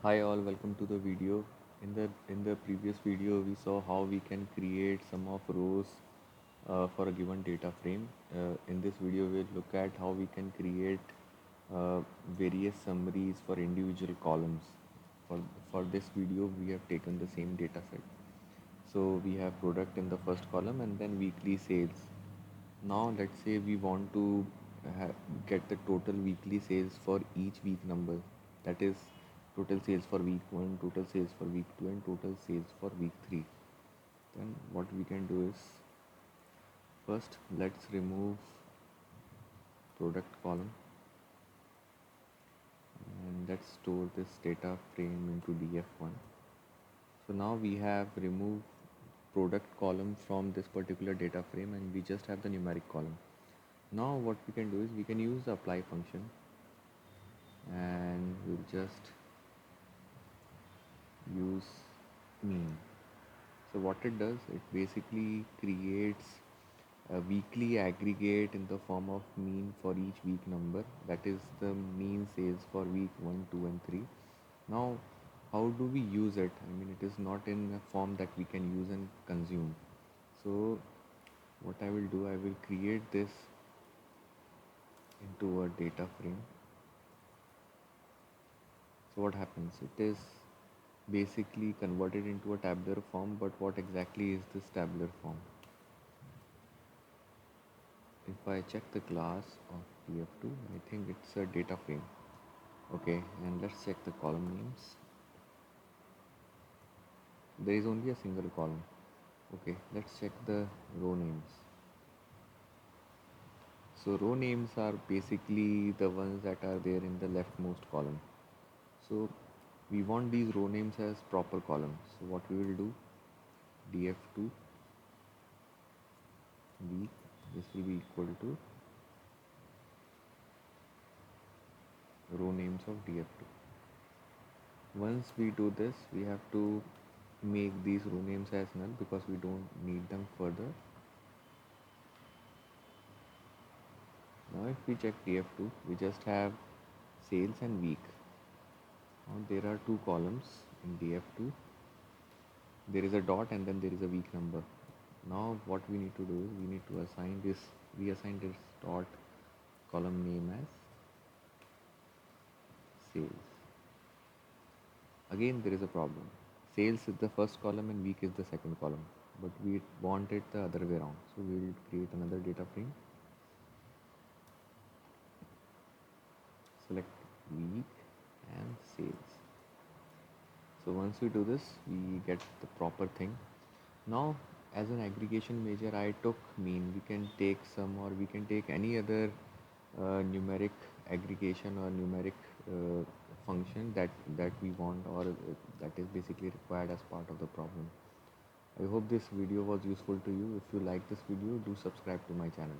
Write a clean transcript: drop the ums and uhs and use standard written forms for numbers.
Hi all, welcome to the video. In the previous video, we saw how we can create some of rows for a given data frame. In this video, we'll look at how we can create uh, various summaries for individual columns. For for this video, we have taken the same data set. So we have product in the first column and then weekly sales. Now let's say we want to get the total weekly sales for each week number. That is total sales for week 1, total sales for week 2 and total sales for week 3. Then what we can do is first let's remove product column and let's store this data frame into df1. So now we have removed product column from this particular data frame and we just have the numeric column. Now what we can do is we can use the apply function and we'll just use mean. So what it does, it basically creates a weekly aggregate in the form of mean for each week number, that is the mean sales for week 1, 2 and 3. Now how do we use it? I mean, it is not in a form that we can use and consume. So what I will do, I will create this into a data frame. So what happens, it is basically converted into a tabular form, but what exactly is this tabular form? If I check the class of df2, I think it's a data frame. Okay, and let's check the column names. There is only a single column. Okay, let's check the row names. So row names are basically the ones that are there in the leftmost column. So we want these row names as proper columns. So what we will do, df2 week, this will be equal to row names of df2. Once we do this, we have to make these row names as null because we don't need them further. Now if we check df2, we just have sales and week. Now there are two columns in df2. There is a dot and then there is a week number. Now what we need to do is we need to assign this, reassign this dot column name as sales. Again there is a problem. Sales is the first column and week is the second column, but we want it the other way around. So we will create another data frame. Select week and sales. So once we do this, we get the proper thing. Now as an aggregation measure, I took mean. We can take sum or we can take any other numeric aggregation or numeric function that we want, or that is basically required as part of the problem. I hope this video was useful to you. If you like this video, do subscribe to my channel.